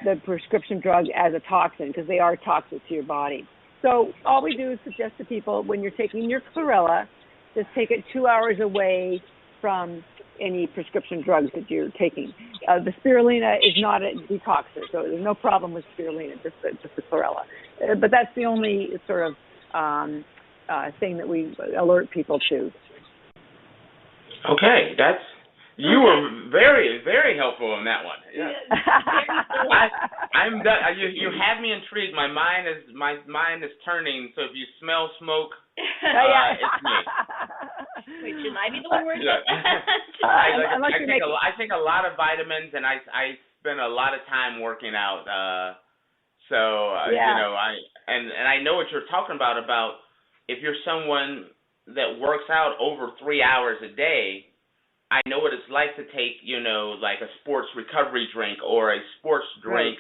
S4: the prescription drug as a toxin, because they are toxic to your body. So all we do is suggest to people, when you're taking your chlorella, just take it 2 hours away from any prescription drugs that you're taking. The spirulina is not a detoxer, so there's no problem with spirulina, just the chlorella. But that's the only sort of thing that we alert people to.
S5: Okay, you were very, very helpful on that one. Yeah. I'm done. You have me intrigued. My mind is turning. So if you smell smoke, it's me.
S3: Wait, should I be the one worried about that?
S5: I take a lot of vitamins, and I spend a lot of time working out. I know what you're talking about if you're someone that works out over 3 hours a day. I know what it's like to take, like a sports recovery drink or a sports drink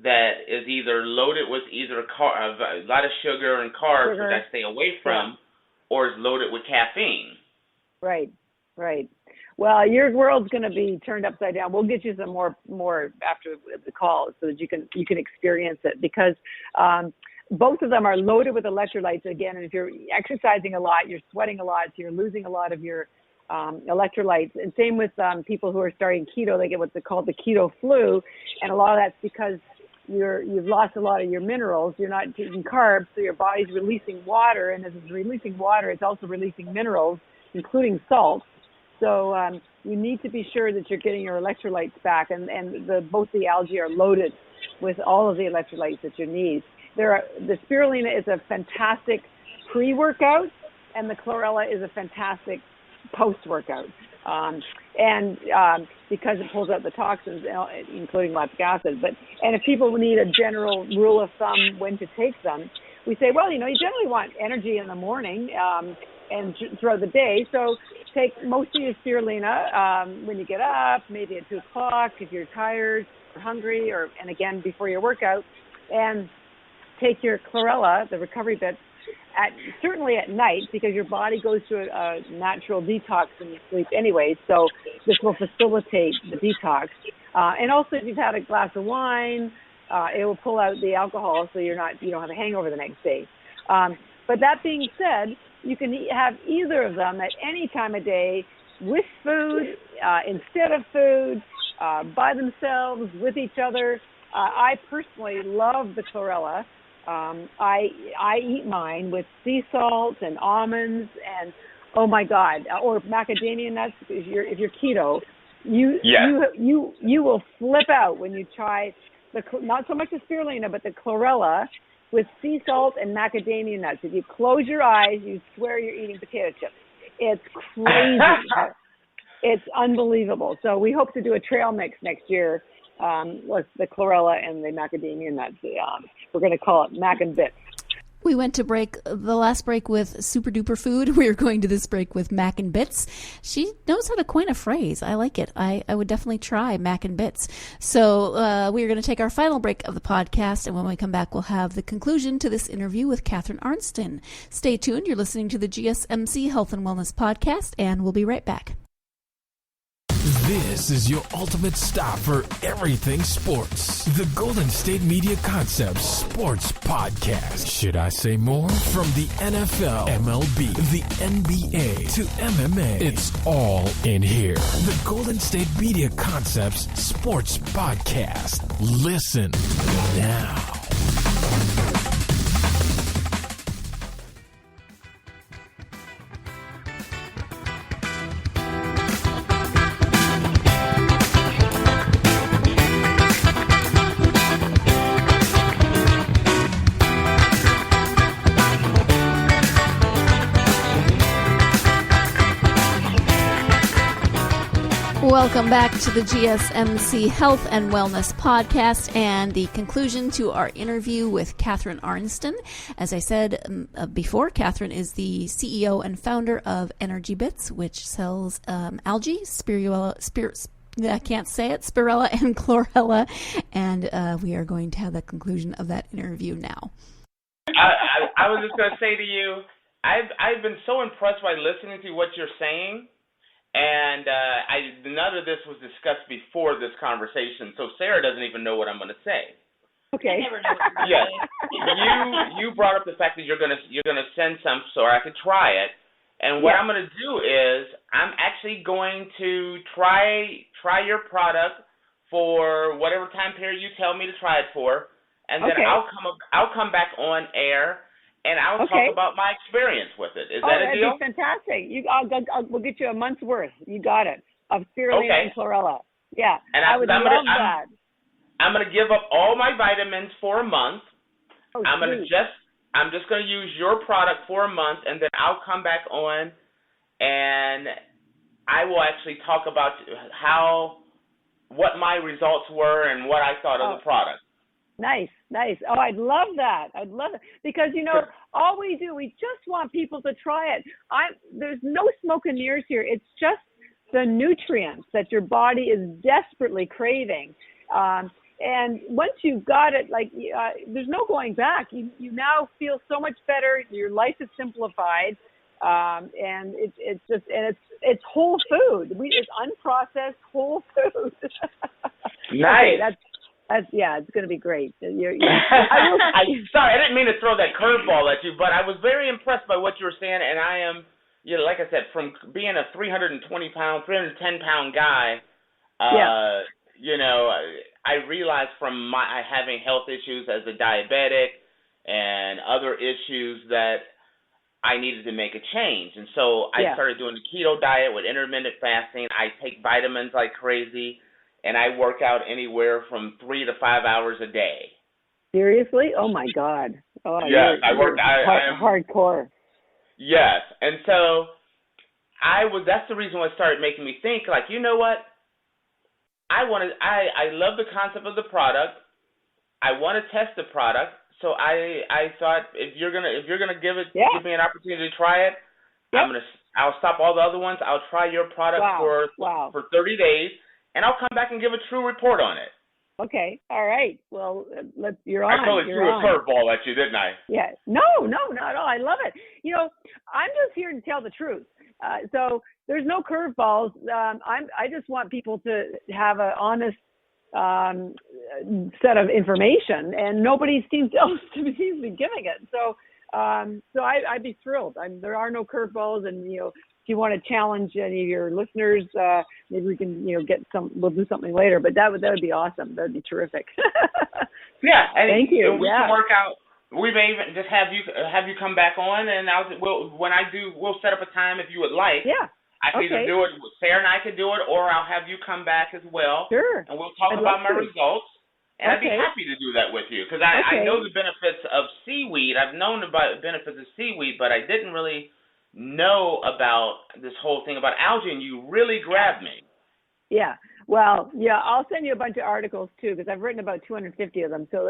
S5: that is either loaded with a lot of sugar and carbs, which I stay away from, or is loaded with caffeine. Right.
S4: Well, your world's going to be turned upside down. We'll get you some more after the call so that you can experience it, because both of them are loaded with electrolytes. Again, and if you're exercising a lot, you're sweating a lot, so you're losing a lot of your electrolytes. And same with people who are starting keto. They get what's called the keto flu, and a lot of that's because you've lost a lot of your minerals. You're not taking carbs, so your body's releasing water, and as it's releasing water, it's also releasing minerals, including salt. So you need to be sure that you're getting your electrolytes back, and both the algae are loaded with all of the electrolytes that you need. The spirulina is a fantastic pre-workout, and the chlorella is a fantastic post-workout. Because it pulls out the toxins, including lactic acid. And if people need a general rule of thumb when to take them, we say, well, you generally want energy in the morning and throughout the day. So take most of your spirulina when you get up, maybe at 2 o'clock if you're tired or hungry, and again before your workout, and take your chlorella, the Recovery-Bits, certainly at night, because your body goes through a natural detox when you sleep anyway, so this will facilitate the detox. And also, if you've had a glass of wine, it will pull out the alcohol, so you don't have a hangover the next day. But that being said, you can have either of them at any time of day, with food, instead of food, by themselves, with each other. I personally love the chlorella. I eat mine with sea salt and almonds and, oh my God, or macadamia nuts. If you're keto, you will flip out when you try not so much the spirulina, but the chlorella with sea salt and macadamia nuts. If you close your eyes, you swear you're eating potato chips. It's crazy. It's unbelievable. So we hope to do a trail mix next year with the chlorella and the macadamia nuts. We're going to call it Mac and Bits.
S2: We went to the last break with Super Duper Food. We are going to this break with Mac and Bits. She knows how to coin a phrase. I like it. I would definitely try Mac and Bits. So we are going to take our final break of the podcast, and when we come back, we'll have the conclusion to this interview with Catharine Arnston. Stay tuned. You're listening to the GSMC Health and Wellness Podcast, and we'll be right back.
S1: This is your ultimate stop for everything sports. The Golden State Media Concepts Sports Podcast. Should I say more? From the NFL, MLB, the NBA to MMA, it's all in here. The Golden State Media Concepts Sports Podcast. Listen now.
S2: Welcome back to the GSMC Health and Wellness Podcast and the conclusion to our interview with Catharine Arnston. As I said before, Catharine is the CEO and founder of Energybits, which sells algae, spirulella, spirella and chlorella, and we are going to have the conclusion of that interview now.
S5: I was just going to say to you, I've been so impressed by listening to what you're saying. And none of this was discussed before this conversation, so Sarah doesn't even know what I'm going to say.
S4: Okay.
S3: I never know.
S5: Yes, you brought up the fact that you're gonna send some so I could try it, and what I'm going to do is I'm actually going to try your product for whatever time period you tell me to try it for, and then I'll come back on air. And I'll talk about my experience with it. Is that a deal?
S4: That'd be fantastic. We'll get you a month's worth. You got it. Of spirulina and chlorella. Yeah,
S5: and
S4: I would love that.
S5: I'm going to give up all my vitamins for a month.
S4: Oh,
S5: I'm just going to use your product for a month, and then I'll come back on, and I will actually talk about what my results were and what I thought of the product.
S4: Nice. Oh, I'd love that. Because, all we do, we just want people to try it. There's no smoke and mirrors here. It's just the nutrients that your body is desperately craving. And once you've got it, there's no going back. You now feel so much better. Your life is simplified. And it's whole food. It's unprocessed whole food.
S5: Nice.
S4: Okay, it's going to be great.
S5: Sorry, I didn't mean to throw that curveball at you, but I was very impressed by what you were saying, and I am, like I said, from being a 310-pound guy, I realized from my having health issues as a diabetic and other issues that I needed to make a change, and so I started doing the keto diet with intermittent fasting. I take vitamins like crazy. And I work out anywhere from 3 to 5 hours a day.
S4: Seriously? Oh my God! Oh,
S5: yes, I work. I am
S4: hardcore.
S5: Yes, and so that's the reason why it started making me think. You know what? I love the concept of the product. I want to test the product. So I thought if you're gonna give me an opportunity to try it, I'll stop all the other ones. I'll try your product for 30 days. And I'll come back and give a true report on it. Okay. All right. Well, you're on. I totally threw a curveball at you, didn't I?
S4: Yeah. No, not at all. I love it. I'm just here to tell the truth. So there's no curveballs. I just want people to have an honest set of information, and nobody seems to be giving it. So I'd be thrilled. There are no curveballs, and if you want to challenge any of your listeners, maybe we can, we'll do something later. But that would be awesome. That would be terrific.
S5: Yeah, and
S4: thank you.
S5: We can work out. We may even just have you come back on, and we'll set up a time if you would like.
S4: Yeah.
S5: I can either do it. Sarah and I could do it, or I'll have you come back as well.
S4: Sure.
S5: And we'll talk about my results. And I'd be happy to do that with you because I know the benefits of seaweed. I've known about the benefits of seaweed, but I didn't really know about this whole thing about algae, and you really grabbed me.
S4: Yeah. Well, yeah, I'll send you a bunch of articles too, because I've written about 250 of them. So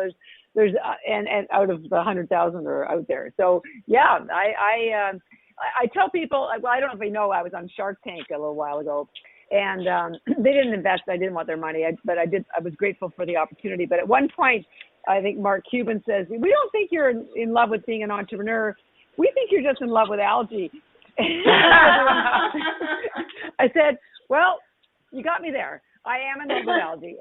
S4: there's and out of the 100,000 are out there. So yeah, I tell people, well, I don't know if they know, I was on Shark Tank a little while ago, and they didn't invest. I didn't want their money, but I was grateful for the opportunity. But at one point, I think Mark Cuban says, "We don't think you're in love with being an entrepreneur. We think you're just in love with algae." I said, well, you got me there. I am in love with algae,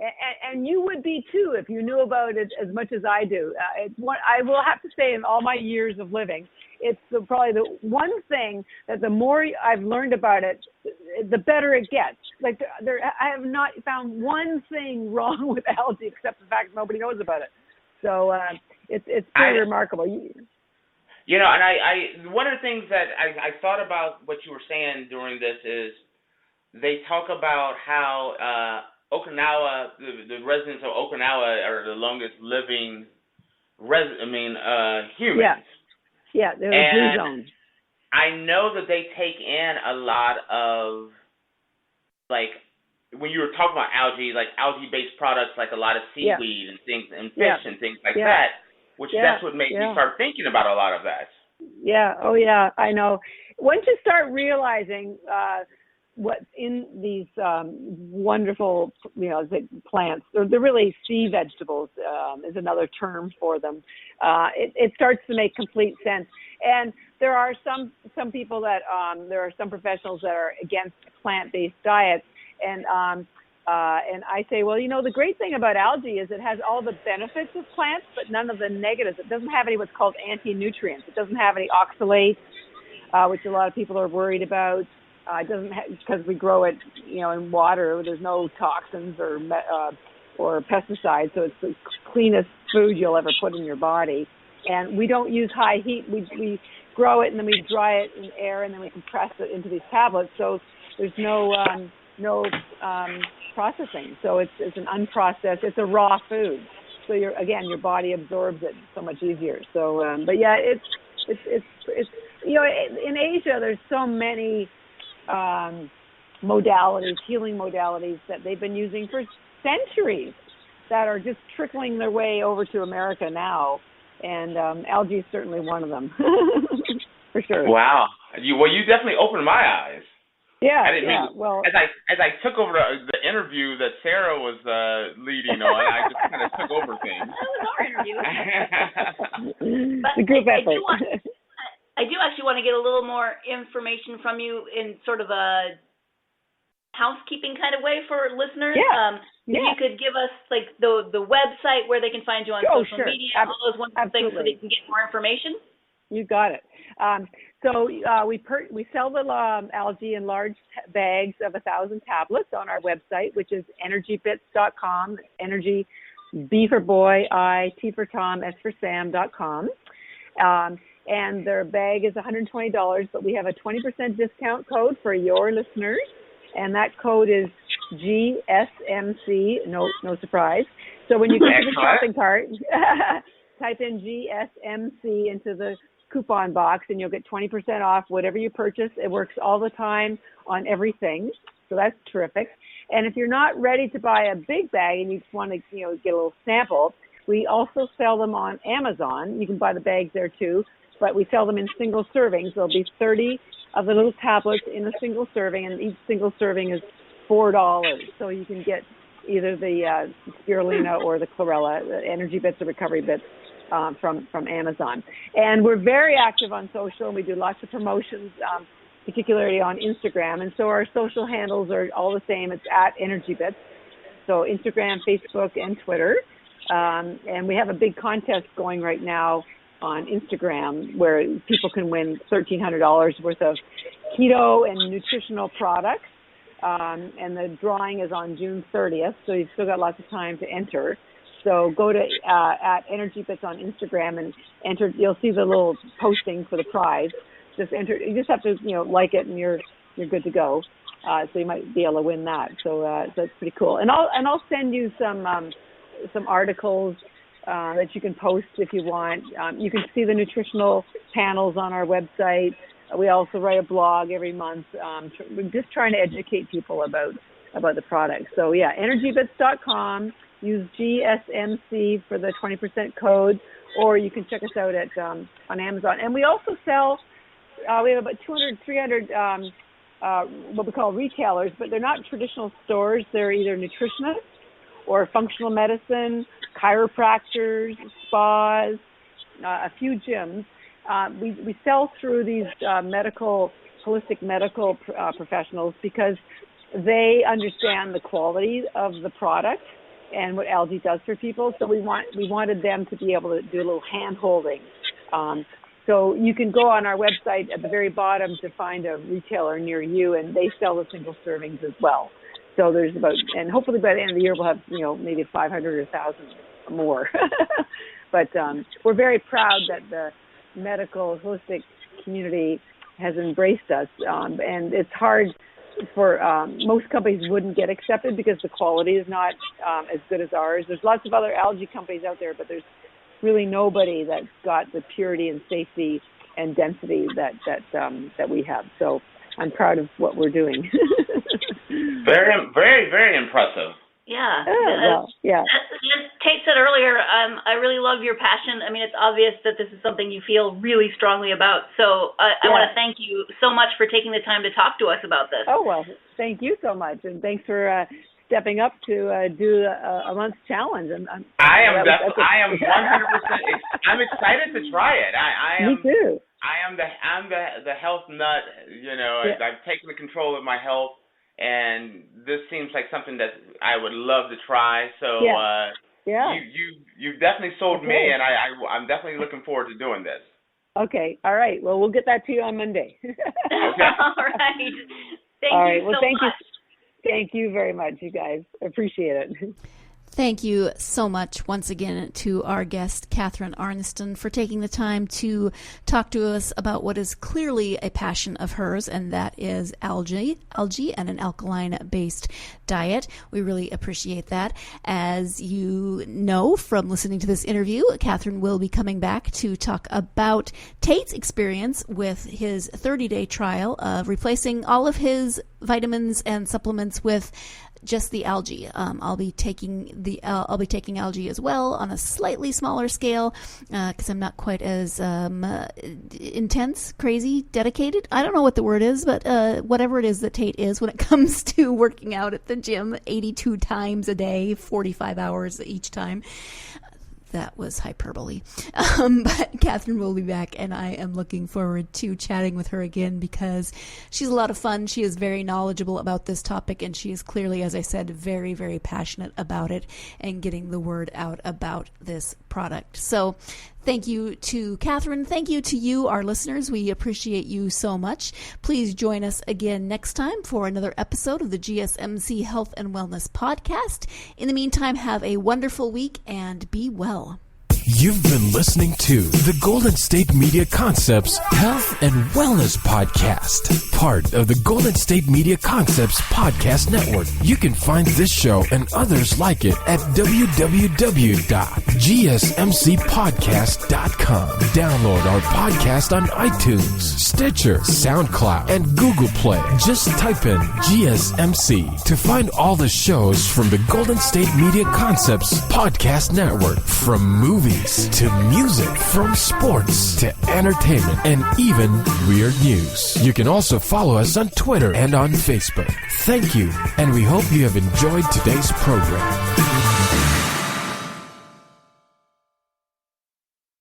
S4: and you would be too if you knew about it as much as I do. I will have to say, in all my years of living, it's probably the one thing that the more I've learned about it, the better it gets. Like I have not found one thing wrong with algae except the fact nobody knows about it. So it's pretty remarkable.
S5: You know, and I one of the things that I thought about what you were saying during this is they talk about how Okinawa, the residents of Okinawa are the longest living humans.
S4: Yeah, they're a blue zone.
S5: I know that they take in a lot of, like, when you were talking about algae, like algae-based products, like a lot of seaweed and things, and fish and things like that, which that's what made me start thinking about a lot of that.
S4: Yeah, oh yeah, I know. Once you start realizing what's in these wonderful, plants, they're really sea vegetables is another term for them. It starts to make complete sense. And there are some people that there are some professionals that are against plant-based diets, and I say, well, the great thing about algae is it has all the benefits of plants, but none of the negatives. It doesn't have any what's called anti-nutrients. It doesn't have any oxalates, which a lot of people are worried about. It doesn't because we grow it, in water. There's no toxins or pesticides, so it's the cleanest food you'll ever put in your body. And we don't use high heat. We grow it and then we dry it in air and then we compress it into these tablets. So there's no processing. So it's an unprocessed. It's a raw food. So your body absorbs it so much easier. So, but yeah, it's in Asia there's so many modalities, healing modalities that they've been using for centuries that are just trickling their way over to America now, and algae is certainly one of them, for sure.
S5: Wow, you definitely opened my eyes.
S4: Yeah,
S5: I didn't mean, well, as I took over the interview that Sarah was leading on, I just kind of took over things.
S3: That was our interview.
S4: The group effort.
S3: I do actually want to get a little more information from you in sort of a housekeeping kind of way for listeners.
S4: Yeah.
S3: If you could give us like the website where they can find you on social media, all those wonderful things so they can get more information. You got it.
S4: So we sell the algae in large bags of 1,000 tablets on our website, which is energybits.com. Energy, B for boy, I, T for Tom, S for Sam.com. And their bag is $120, but we have a 20% discount code for your listeners, and that code is GSMC. No surprise. So when you go to the shopping cart, type in GSMC into the coupon box, and you'll get 20% off whatever you purchase. It works all the time on everything, so that's terrific. And if you're not ready to buy a big bag and you just want to, get a little sample, we also sell them on Amazon. You can buy the bags there too. But we sell them in single servings. There'll be 30 of the little tablets in a single serving, and each single serving is $4. So you can get either the spirulina or the chlorella, the Energybits or Recovery Bits from Amazon. And we're very active on social, and we do lots of promotions, particularly on Instagram. And so our social handles are all the same. It's at Energybits. So Instagram, Facebook, and Twitter. And we have a big contest going right now on Instagram where people can win $1,300 worth of keto and nutritional products. And the drawing is on June 30th, so you've still got lots of time to enter. So go to at Energybits on Instagram and enter. You'll see the little posting for the prize. Just enter. You just have to, like it, and you're good to go. So you might be able to win that. So that's pretty cool. And I'll send you some articles that you can post if you want. You can see the nutritional panels on our website. We also write a blog every month. We're just trying to educate people about the product. So yeah, Energybits.com. Use GSMC for the 20% code, or you can check us out at on Amazon. And we also sell. We have about 200, 300 what we call retailers, but they're not traditional stores. They're either nutritionists or functional medicine, chiropractors, spas, a few gyms. We sell through these holistic medical professionals because they understand the quality of the product and what algae does for people. So we wanted them to be able to do a little hand holding. So you can go on our website at the very bottom to find a retailer near you, and they sell the single servings as well. So there's and hopefully by the end of the year we'll have, maybe 500 or 1,000 more. But we're very proud that the medical holistic community has embraced us, and it's hard for most companies wouldn't get accepted because the quality is not as good as ours. There's lots of other algae companies out there, but there's really nobody that's got the purity and safety and density that we have. So I'm proud of what we're doing.
S5: Very, very, very impressive.
S3: Yeah.
S4: Yeah.
S3: As Tate said earlier, I really love your passion. I mean, it's obvious that this is something you feel really strongly about. So I want to thank you so much for taking the time to talk to us about this.
S4: Oh, well, thank you so much. And thanks for stepping up to do a month's challenge.
S5: I am 100%. I'm excited to try it.
S4: Me too.
S5: I'm the health nut. I've taken the control of my health, and this seems like something that I would love to try. So you've definitely sold me, and I'm definitely looking forward to doing this.
S4: Okay. All right. Well, we'll get that to you on Monday.
S5: Okay.
S3: All right. Thank you so much.
S4: Thank you very much, you guys. Appreciate it.
S2: Thank you so much once again to our guest, Catharine Arnston, for taking the time to talk to us about what is clearly a passion of hers, and that is algae and an alkaline-based diet. We really appreciate that. As you know from listening to this interview, Catharine will be coming back to talk about Tate's experience with his 30-day trial of replacing all of his vitamins and supplements with just the algae. I'll be taking algae as well on a slightly smaller scale because I'm not quite as intense, crazy, dedicated. I don't know what the word is, but whatever it is that Tate is when it comes to working out at the gym 82 times a day, 45 hours each time. That was hyperbole. But Catharine will be back, and I am looking forward to chatting with her again because she's a lot of fun. She is very knowledgeable about this topic, and she is clearly, as I said, very, very passionate about it and getting the word out about this product. So thank you to Catharine. Thank you to you, our listeners. We appreciate you so much. Please join us again next time for another episode of the GSMC Health and Wellness Podcast. In the meantime, have a wonderful week and be well.
S1: You've been listening to the Golden State Media Concepts Health and Wellness Podcast, part of the Golden State Media Concepts Podcast Network. You can find this show and others like it at www.gsmcpodcast.com. Download our podcast on iTunes, Stitcher, SoundCloud, and Google Play. Just type in GSMC to find all the shows from the Golden State Media Concepts Podcast Network, from movies to music, from sports to entertainment, and even weird news. You can also follow us on Twitter and on Facebook. Thank you, and we hope you have enjoyed today's program.